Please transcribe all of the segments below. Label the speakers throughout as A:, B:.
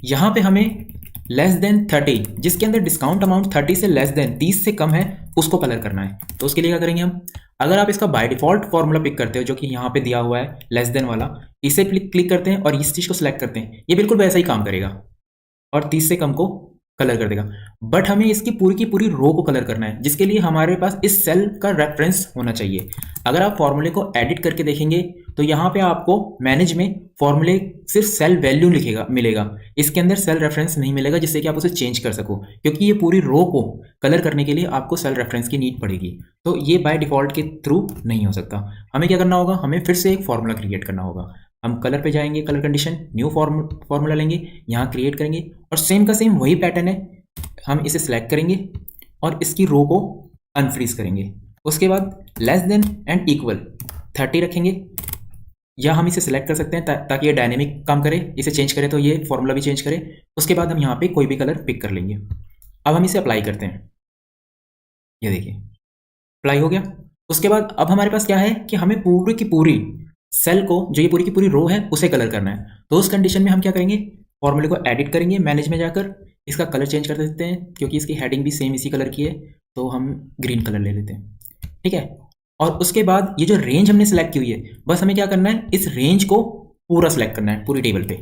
A: यहाँ पे हमें लेस देन 30, जिसके अंदर डिस्काउंट अमाउंट 30 से लेस देन 30 से कम है, उसको कलर करना है। तो उसके लिए क्या करेंगे हम, अगर आप इसका बाय डिफॉल्ट फॉर्मूला पिक करते हो जो कि यहाँ पे दिया हुआ है लेस देन वाला, इसे क्लिक करते हैं और इस चीज़ को सिलेक्ट करते हैं, ये बिल्कुल वैसा ही काम करेगा और 30 से कम को कलर कर देगा। बट हमें इसकी पूरी की पूरी रो को कलर करना है, जिसके लिए हमारे पास इस सेल का रेफरेंस होना चाहिए। अगर आप फॉर्मूले को एडिट करके देखेंगे तो यहाँ पे आपको मैनेज में फॉर्मूले सिर्फ सेल वैल्यू लिखेगा मिलेगा, इसके अंदर सेल रेफरेंस नहीं मिलेगा जिससे कि आप उसे चेंज कर सको, क्योंकि ये पूरी रो को कलर करने के लिए आपको सेल रेफरेंस की नीड पड़ेगी। तो ये बाय डिफॉल्ट के थ्रू नहीं हो सकता। हमें क्या करना होगा, हमें फिर से एक फॉर्मूला क्रिएट करना होगा। हम कलर पे जाएंगे, कलर कंडीशन, न्यू फॉर्मूला लेंगे, यहाँ क्रिएट करेंगे और सेम का सेम वही पैटर्न है। हम इसे सिलेक्ट करेंगे और इसकी रो को अनफ्रीज करेंगे। उसके बाद लेस देन एंड इक्वल 30 रखेंगे, या हम इसे सिलेक्ट कर सकते हैं ताकि ये डायनेमिक काम करे, इसे चेंज करें तो ये फॉर्मूला भी चेंज करे। उसके बाद हम यहाँ पे कोई भी कलर पिक कर लेंगे। अब हम इसे अप्लाई करते हैं, ये देखिए अप्लाई हो गया। उसके बाद अब हमारे पास क्या है कि हमें पूरी की पूरी सेल को, जो ये पूरी की पूरी रो है, उसे कलर करना है। तो उस कंडीशन में हम क्या करेंगे, फॉर्मूले को एडिट करेंगे, मैनेज में जाकर इसका कलर चेंज कर देते हैं, क्योंकि इसकी हेडिंग भी सेम इसी कलर की है, तो हम ग्रीन कलर ले लेते हैं, ठीक है। और उसके बाद ये जो रेंज हमने सेलेक्ट की हुई है, बस हमें क्या करना है, इस रेंज को पूरा सेलेक्ट करना है पूरी टेबल पे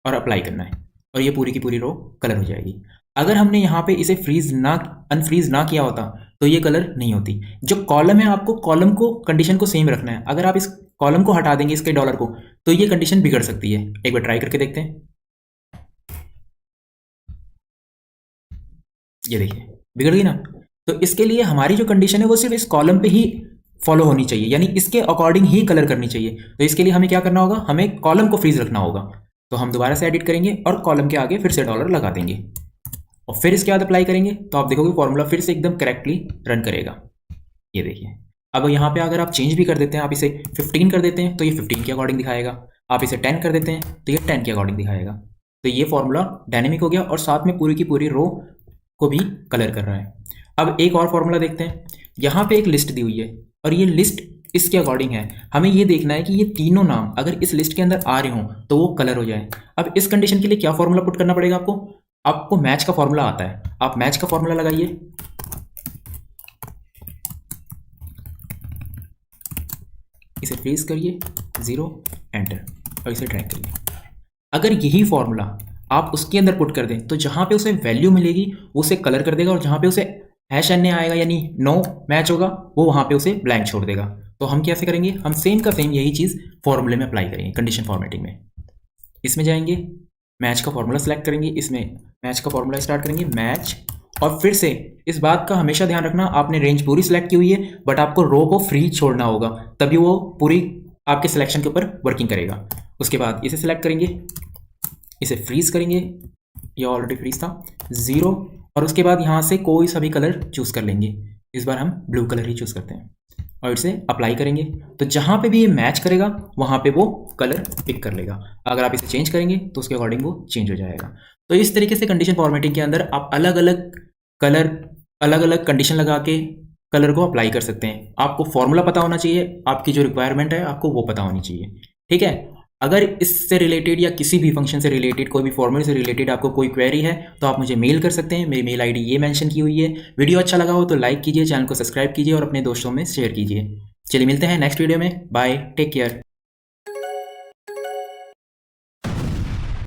A: और अप्लाई करना है, और ये पूरी की पूरी रो कलर हो जाएगी। अगर हमने यहाँ पे इसे अनफ्रीज ना किया होता तो ये कलर नहीं होती। जो कॉलम है, आपको कॉलम को कंडीशन को सेम रखना है। अगर आप इस कॉलम को हटा देंगे, इसके डॉलर को, तो ये कंडीशन बिगड़ सकती है। एक बार ट्राई करके देखते हैं, ये देखिए बिगड़ गई ना। तो इसके लिए हमारी जो कंडीशन है वो सिर्फ इस कॉलम पे ही फॉलो होनी चाहिए, यानी इसके अकॉर्डिंग ही कलर करनी चाहिए। तो इसके लिए हमें क्या करना होगा, हमें कॉलम को फ्रीज रखना होगा। तो हम दोबारा से एडिट करेंगे और कॉलम के आगे फिर से डॉलर लगा देंगे और फिर इसके बाद अप्लाई करेंगे, तो आप देखोगे फॉर्मूला फिर से एकदम करेक्टली रन करेगा। ये देखिए, अब यहाँ पे अगर आप चेंज भी कर देते हैं, आप इसे 15 कर देते हैं तो ये 15 के अकॉर्डिंग दिखाएगा, आप इसे 10 कर देते हैं तो ये 10 के अकॉर्डिंग दिखाएगा। तो ये फॉर्मूला डायनेमिक हो गया और साथ में पूरी की पूरी रो को भी कलर कर रहा है। अब एक और फॉर्मूला देखते हैं। यहाँ पे एक लिस्ट दी हुई है और ये लिस्ट इसके अकॉर्डिंग है। हमें ये देखना है कि ये तीनों नाम अगर इस लिस्ट के अंदर आ रहे हों तो वो कलर हो जाए। अब इस कंडीशन के लिए क्या फॉर्मूला पुट करना पड़ेगा आपको मैच का फॉर्मूला आता है, आप मैच का फॉर्मूला लगाइए। इसे फ्रीज करिए, 0 एंटर और इसे ड्रैग करिए। अगर यही फॉर्मूला आप उसके अंदर पुट कर दें तो जहां पे उसे वैल्यू मिलेगी वो उसे कलर कर देगा, और जहां पे उसे #n आएगा यानी नो मैच होगा, वो वहां पे उसे ब्लैंक छोड़ देगा। तो हम कैसे करेंगे, हम सेम का सेम यही चीज़ फॉर्मूले में अप्लाई करेंगे कंडीशन फॉर्मेटिंग में। इसमें जाएंगे, मैच का फॉर्मूला सेलेक्ट करेंगे, इसमें मैच का फॉर्मूला स्टार्ट करेंगे, मैच। और फिर से इस बात का हमेशा ध्यान रखना, आपने रेंज पूरी सिलेक्ट की हुई है बट आपको रो को फ्री छोड़ना होगा, तभी वो पूरी आपके सिलेक्शन के ऊपर वर्किंग करेगा। उसके बाद इसे सिलेक्ट करेंगे, इसे फ्रीज करेंगे, ये ऑलरेडी फ्रीज था, 0। और उसके बाद यहाँ से कोई सा भी कलर चूज कर लेंगे। इस बार हम ब्लू कलर ही चूज करते हैं और इसे अप्लाई करेंगे। तो जहाँ पे भी ये मैच करेगा वहाँ पे वो कलर पिक कर लेगा। अगर आप इसे चेंज करेंगे तो उसके अकॉर्डिंग वो चेंज हो जाएगा। तो इस तरीके से कंडीशन फॉर्मेटिंग के अंदर आप अलग अलग कलर, अलग अलग कंडीशन लगा के कलर को अप्लाई कर सकते हैं। आपको फॉर्मूला पता होना चाहिए, आपकी जो रिक्वायरमेंट है आपको वो पता होनी चाहिए, ठीक है। अगर इससे रिलेटेड या किसी भी फंक्शन से रिलेटेड, कोई भी फॉर्मूले से रिलेटेड आपको कोई क्वेरी है तो आप मुझे मेल कर सकते हैं। मेरी मेल आईडी ये मेंशन की हुई है। वीडियो अच्छा लगा हो तो लाइक कीजिए, चैनल को सब्सक्राइब कीजिए और अपने दोस्तों में शेयर कीजिए। चलिए मिलते हैं नेक्स्ट वीडियो में, बाय, टेक केयर।